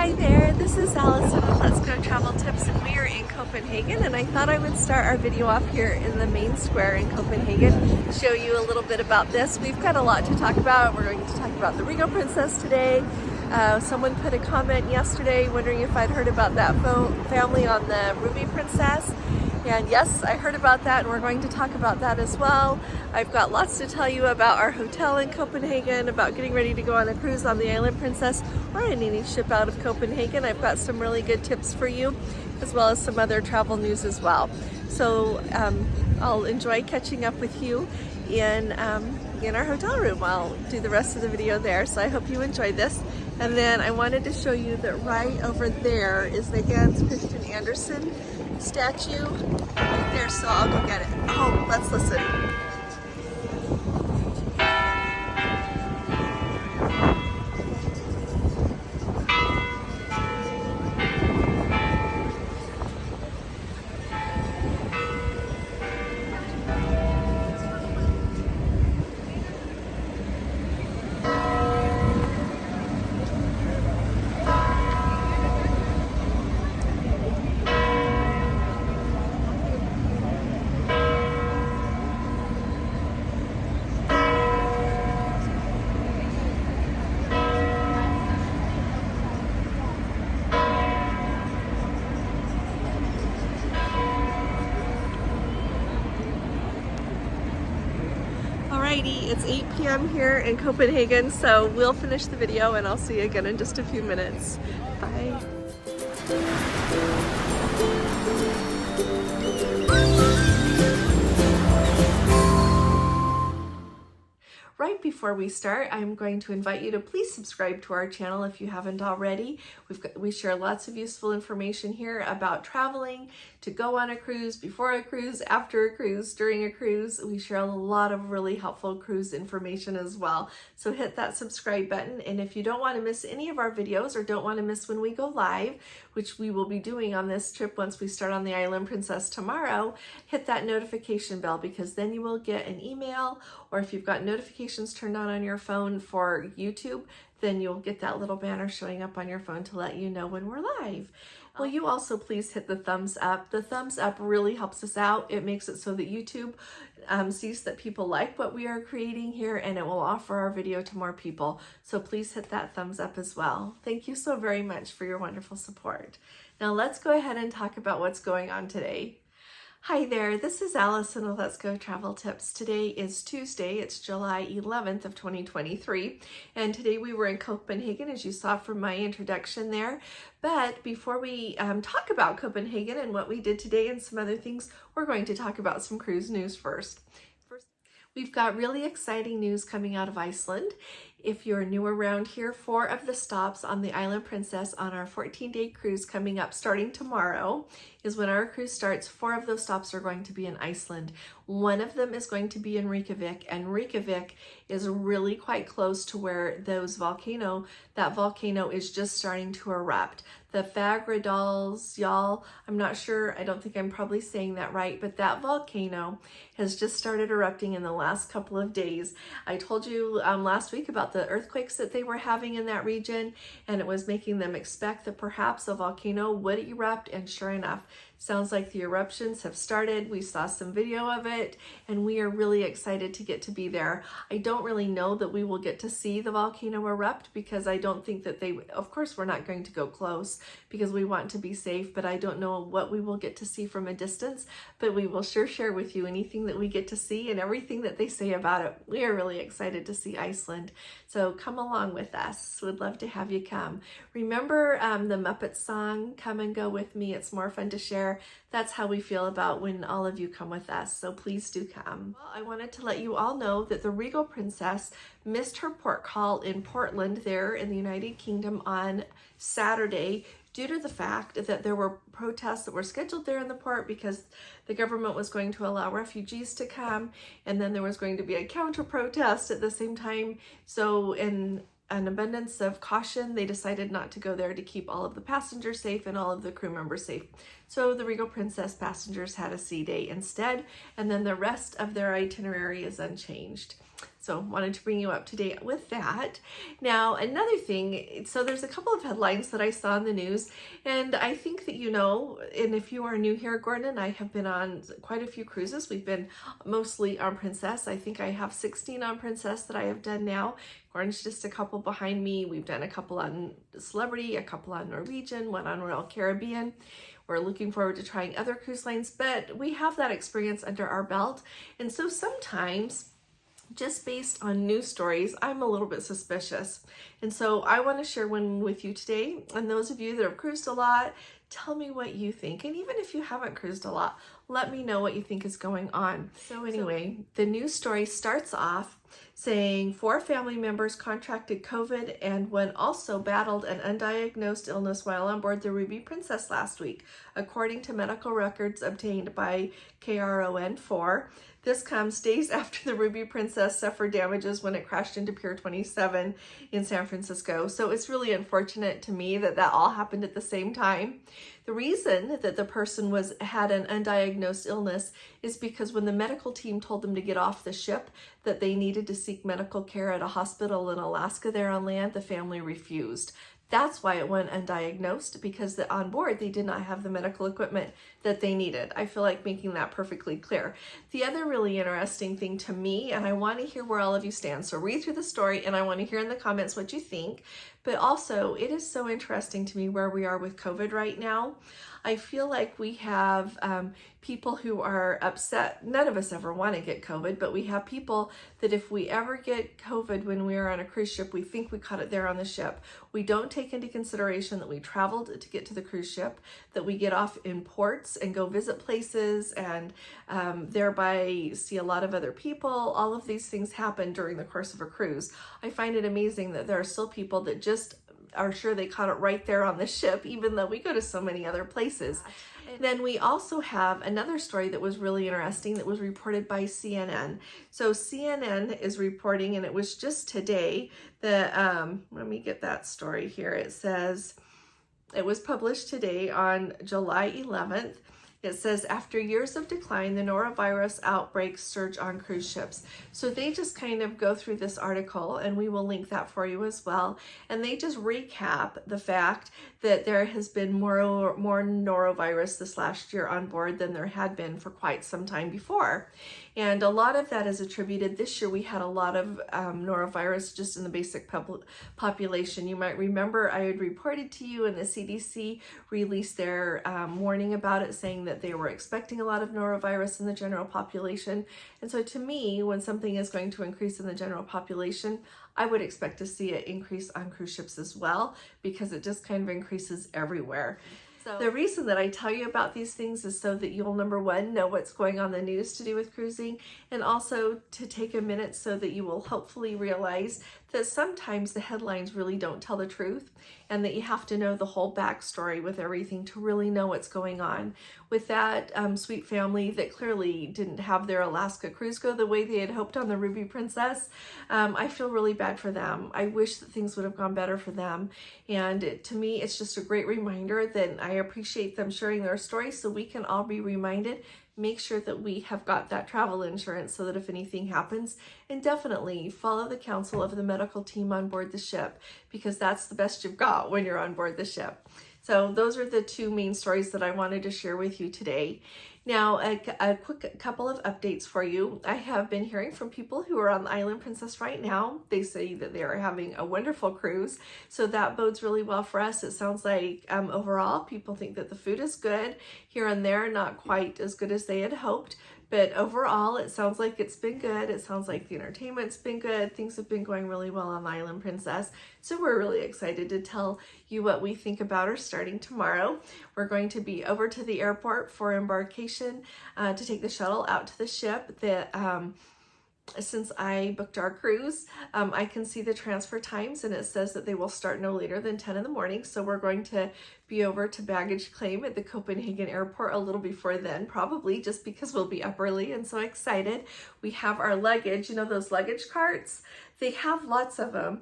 Hi there, this is Allison with Let's Go Travel Tips, and we are in Copenhagen, and I thought I would start our video off here in the main square in Copenhagen, show you a little bit about this. We've got a lot to talk about. We're going to talk about the Regal Princess today. Someone put a comment yesterday wondering if I'd heard about that family on the Ruby Princess. And yes, I heard about that, and we're going to talk about that as well. I've got lots to tell you about our hotel in Copenhagen, about getting ready to go on a cruise on the Island Princess or in any ship out of Copenhagen. I've got some really good tips for you, as well as some other travel news as well. So I'll enjoy catching up with you in our hotel room. I'll do the rest of the video there, so I hope you enjoy this. And then I wanted to show you that right over there is the Hans Christian Andersen statue right there, so I'll go get it. Oh, let's listen. Alrighty, it's 8 p.m. here in Copenhagen, so we'll finish the video and I'll see you again in just a few minutes. Bye. Right before we start, I'm going to invite you to please subscribe to our channel if you haven't already. We share lots of useful information here about traveling, to go on a cruise, before a cruise, after a cruise, during a cruise. We share a lot of really helpful cruise information as well. So hit that subscribe button, and if you don't want to miss any of our videos or don't want to miss when we go live, which we will be doing on this trip once we start on the Island Princess tomorrow, hit that notification bell, because then you will get an email, or if you've got notifications turned on your phone for YouTube, then you'll get that little banner showing up on your phone to let you know when we're live. Will you also please hit the thumbs up? The thumbs up really helps us out. It makes it so that YouTube sees that people like what we are creating here, and it will offer our video to more people. So please hit that thumbs up as well. Thank you so very much for your wonderful support. Now let's go ahead and talk about what's going on today. Hi there, this is Allison with Let's Go Travel Tips. Today is Tuesday, it's July 11th of 2023, and today we were in Copenhagen, as you saw from my introduction there. But before we talk about Copenhagen and what we did today and some other things, we're going to talk about some cruise news first. We've got really exciting news coming out of Iceland. If you're new around here, 4 of the stops on the Island Princess on our 14-day cruise coming up starting tomorrow is when our cruise starts. 4 of those stops are going to be in Iceland. One of them is going to be in Reykjavik, and Reykjavik is really quite close to where that volcano is just starting to erupt. The Fagradalsfjall, I'm not sure, I don't think I'm probably saying that right, but that volcano has just started erupting in the last couple of days. I told you last week about the earthquakes that they were having in that region, and it was making them expect that perhaps a volcano would erupt, and sure enough, sounds like the eruptions have started. We saw some video of it, and we are really excited to get to be there. I don't really know that we will get to see the volcano erupt, because I don't think that of course we're not going to go close because we want to be safe, but I don't know what we will get to see from a distance, but we will sure share with you anything that we get to see and everything that they say about it. We are really excited to see Iceland, so come along with us. We'd love to have you come. Remember the Muppet song, Come and Go With Me, it's more fun to share. That's how we feel about when all of you come with us, so please do come. Well, I wanted to let you all know that the Regal Princess missed her port call in Portland there in the United Kingdom on Saturday due to the fact that there were protests that were scheduled there in the port because the government was going to allow refugees to come, and then there was going to be a counter protest at the same time. So in an abundance of caution, they decided not to go there to keep all of the passengers safe and all of the crew members safe. So the Regal Princess passengers had a sea day instead, and then the rest of their itinerary is unchanged. So wanted to bring you up to date with that. Now, another thing, so there's a couple of headlines that I saw in the news, and I think that you know, and if you are new here, Gordon and I have been on quite a few cruises. We've been mostly on Princess. I think I have 16 on Princess that I have done now. Gordon's just a couple behind me. We've done a couple on Celebrity, a couple on Norwegian, one on Royal Caribbean. We're looking forward to trying other cruise lines, but we have that experience under our belt. And so sometimes, just based on news stories, I'm a little bit suspicious. And so I want to share one with you today. And those of you that have cruised a lot, tell me what you think. And even if you haven't cruised a lot, let me know what you think is going on. So anyway, the news story starts off saying 4 family members contracted COVID and one also battled an undiagnosed illness while on board the Ruby Princess last week, according to medical records obtained by KRON4. This comes days after the Ruby Princess suffered damages when it crashed into Pier 27 in San Francisco. So it's really unfortunate to me that that all happened at the same time. The reason that the person had an undiagnosed illness is because when the medical team told them to get off the ship, that they needed to seek medical care at a hospital in Alaska there on land, the family refused. That's why it went undiagnosed, because on board they did not have the medical equipment that they needed. I feel like making that perfectly clear. The other really interesting thing to me, and I want to hear where all of you stand, so read through the story and I want to hear in the comments what you think, but also it is so interesting to me where we are with COVID right now. I feel like we have people who are upset. None of us ever want to get COVID, but we have people that if we ever get COVID when we are on a cruise ship, we think we caught it there on the ship. We don't take into consideration that we traveled to get to the cruise ship, that we get off in ports and go visit places and thereby see a lot of other people. All of these things happen during the course of a cruise. I find it amazing that there are still people that just are sure they caught it right there on the ship, even though we go to so many other places. Then we also have another story that was really interesting that was reported by CNN. So CNN is reporting, and it was just today, that, let me get that story here. It says, it was published today on July 11th. It says, after years of decline, the norovirus outbreaks surge on cruise ships. So they just kind of go through this article, and we will link that for you as well. And they just recap the fact that there has been more norovirus this last year on board than there had been for quite some time before. And a lot of that is attributed, this year we had a lot of norovirus just in the basic population. You might remember I had reported to you, and the CDC released their warning about it, saying that they were expecting a lot of norovirus in the general population. And so to me, when something is going to increase in the general population, I would expect to see it increase on cruise ships as well, because it just kind of increases everywhere. So the reason that I tell you about these things is so that you'll, number one, know what's going on in the news to do with cruising, and also to take a minute so that you will hopefully realize that sometimes the headlines really don't tell the truth, and that you have to know the whole backstory with everything to really know what's going on. With that sweet family that clearly didn't have their Alaska cruise go the way they had hoped on the Ruby Princess, I feel really bad for them. I wish that things would have gone better for them. And to me, it's just a great reminder that I appreciate them sharing their story, so we can all be reminded. Make sure that we have got that travel insurance so that if anything happens, and definitely follow the counsel of the medical team on board the ship, because that's the best you've got when you're on board the ship. So those are the two main stories that I wanted to share with you today. Now, a quick couple of updates for you. I have been hearing from people who are on the Island Princess right now. They say that they are having a wonderful cruise, so that bodes really well for us. It sounds like overall people think that the food is good. Here and there, not quite as good as they had hoped, but overall it sounds like it's been good. It sounds like the entertainment's been good. Things have been going really well on Island Princess, so we're really excited to tell you what we think about her starting tomorrow. We're going to be over to the airport for Embarkation to take the shuttle out to the ship. Since I booked our cruise, I can see the transfer times, and it says that they will start no later than 10 in the morning. So we're going to be over to baggage claim at the Copenhagen airport a little before then, probably just because we'll be up early and so excited. We have our luggage, you know, those luggage carts they have lots of them.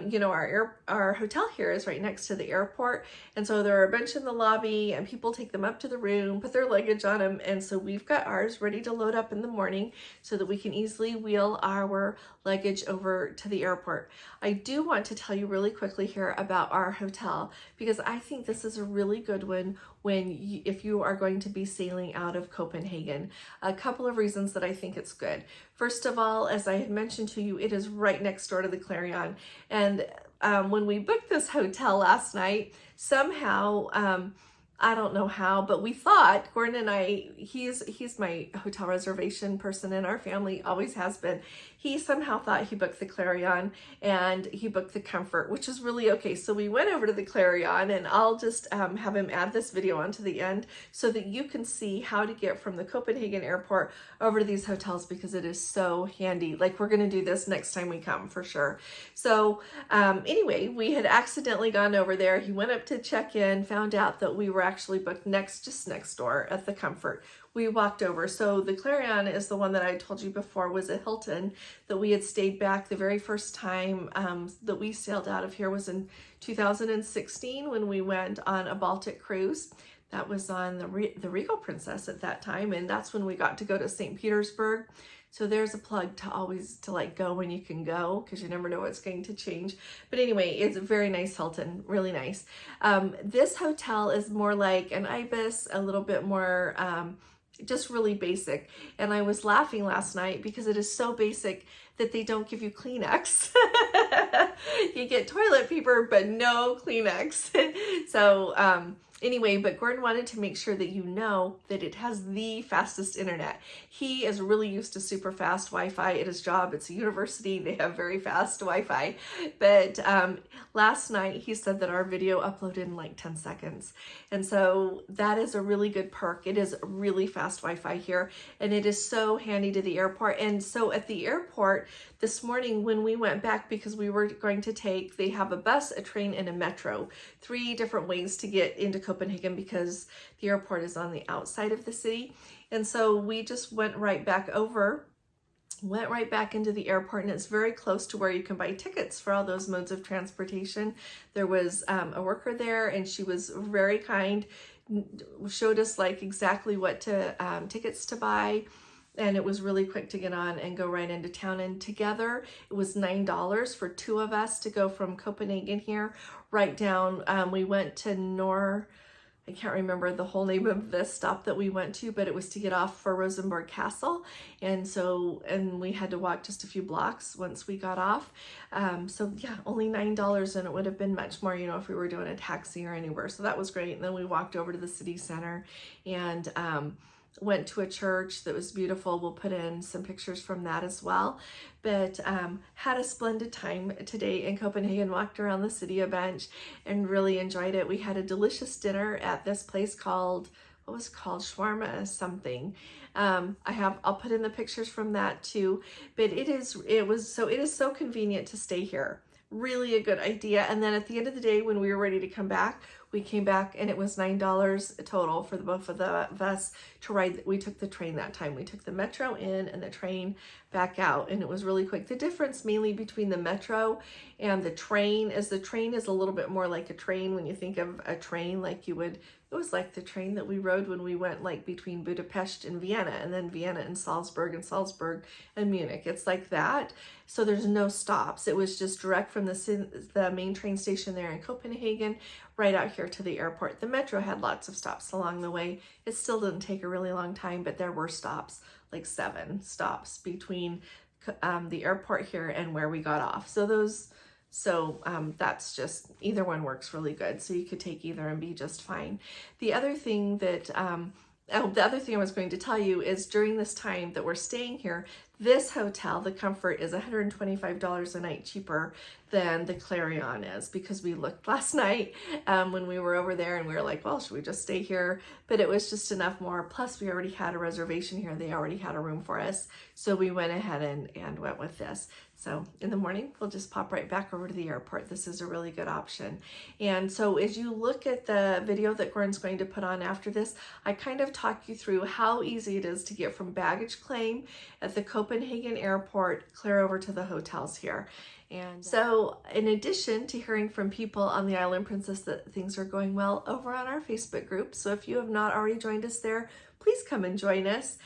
You know, our hotel here is right next to the airport, and so there are a bunch in the lobby, and people take them up to the room, put their luggage on them, and so we've got ours ready to load up in the morning so that we can easily wheel our luggage over to the airport. I do want to tell you really quickly here about our hotel, because I think this is a really good one if you are going to be sailing out of Copenhagen. A couple of reasons that I think it's good. First of all, as I had mentioned to you, it is right next door to the Clarion. And when we booked this hotel last night, somehow, I don't know how, but we thought, Gordon and I, he's my hotel reservation person in our family, always has been. He somehow thought he booked the Clarion and he booked the Comfort, which is really okay. So we went over to the Clarion, and I'll just have him add this video onto the end so that you can see how to get from the Copenhagen airport over to these hotels, because it is so handy. Like, we're going to do this next time we come for sure. So anyway, we had accidentally gone over there. He went up to check in, found out that we were actually booked just next door at the Comfort. We walked over. So the Clarion is the one that I told you before was a Hilton that we had stayed back. The very first time that we sailed out of here was in 2016 when we went on a Baltic cruise. That was on the Regal Princess at that time, and that's when we got to go to St. Petersburg. So there's a plug to like go when you can go, because you never know what's going to change. But anyway, it's a very nice Hilton, really nice. This hotel is more like an Ibis, a little bit more just really basic. And I was laughing last night because it is so basic that they don't give you Kleenex. You get toilet paper, but no Kleenex. So anyway, but Gordon wanted to make sure that you know that it has the fastest internet. He is really used to super fast Wi-Fi at his job. It's a university. They have very fast Wi-Fi. But last night he said that our video uploaded in like 10 seconds. And so that is a really good perk. It is really fast Wi-Fi here, and it is so handy to the airport. And so at the airport this morning when we went back, because we were going to they have a bus, a train, and a metro. 3 different ways to get into Copenhagen because the airport is on the outside of the city. And so we just went right back into the airport, and it's very close to where you can buy tickets for all those modes of transportation. There was a worker there, and she was very kind, showed us like exactly what tickets to buy. And it was really quick to get on and go right into town. And together, it was $9 for 2 of us to go from Copenhagen here right down. We went to I can't remember the whole name of the stop that we went to, but it was to get off for Rosenborg Castle. And we had to walk just a few blocks once we got off. So yeah, only $9, and it would have been much more, if we were doing a taxi or anywhere. So that was great. And then we walked over to the city center and went to a church that was beautiful. We'll put in some pictures from that as well. But had a splendid time today in Copenhagen, walked around the city a bunch and really enjoyed it. We had a delicious dinner at this place called shawarma something. I'll put in the pictures from that too. But it is so convenient to stay here. Really a good idea. And then at the end of the day, when we were ready to come back, we came back and it was $9 total for the both of us to ride. We took the train that time. We took the metro in and the train back out, and it was really quick. The difference mainly between the metro and the train is a little bit more like a train. When you think of a train, like it was like the train that we rode when we went like between Budapest and Vienna, and then Vienna and Salzburg and Munich. It's like that. So there's no stops. It was just direct from the main train station there in Copenhagen right out here to the airport. The metro had lots of stops along the way. It still didn't take a really long time, but there were stops, like 7 stops between the airport here and where we got off. So that's just, either one works really good. So you could take either and be just fine. The other thing I was going to tell you is during this time that we're staying here, this hotel, the Comfort, is $125 a night cheaper than the Clarion is, because we looked last night when we were over there and we were like, well, should we just stay here? But it was just enough more. Plus we already had a reservation here. They already had a room for us. So we went ahead and went with this. So in the morning, we'll just pop right back over to the airport. This is a really good option. And so as you look at the video that Gordon's going to put on after this, I kind of talk you through how easy it is to get from baggage claim at the Copenhagen airport clear over to the hotels here. And so in addition to hearing from people on the Island Princess that things are going well over on our Facebook group, so if you have not already joined us there, please come and join us.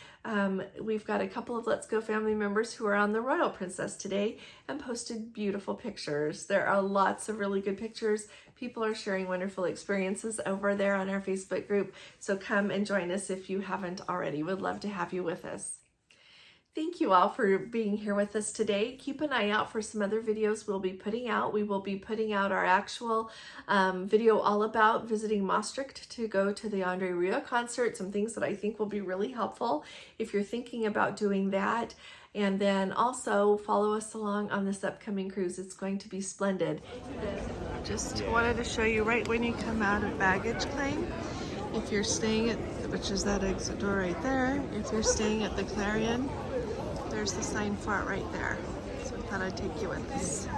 We've got a couple of Let's Go family members who are on the Royal Princess today and posted beautiful pictures. There are lots of really good pictures. People are sharing wonderful experiences over there on our Facebook group. So come and join us if you haven't already. We'd love to have you with us. Thank you all for being here with us today. Keep an eye out for some other videos we'll be putting out. We will be putting out our actual video all about visiting Maastricht to go to the Andre Rieu concert, some things that I think will be really helpful if you're thinking about doing that. And then also follow us along on this upcoming cruise. It's going to be splendid. Just wanted to show you right when you come out of baggage claim, if you're staying at, which is that exit door right there, if you're staying at the Clarion, there's the sign for it right there. So I thought I'd take you with us.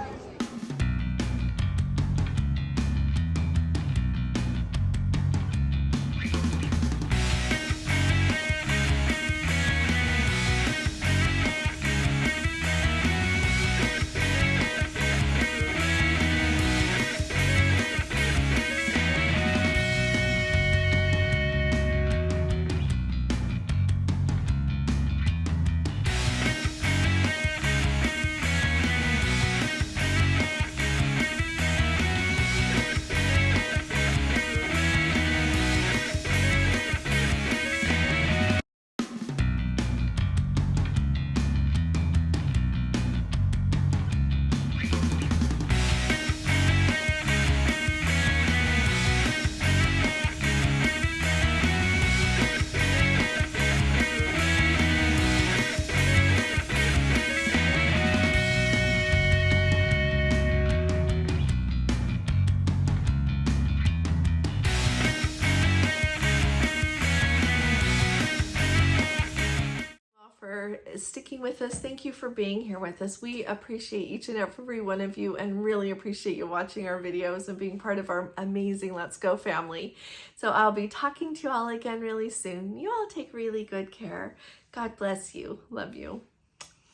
Sticking with us. Thank you for being here with us. We appreciate each and every one of you and really appreciate you watching our videos and being part of our amazing Let's Go family. So I'll be talking to you all again really soon. You all take really good care. God bless you. Love you.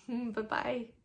Bye-bye.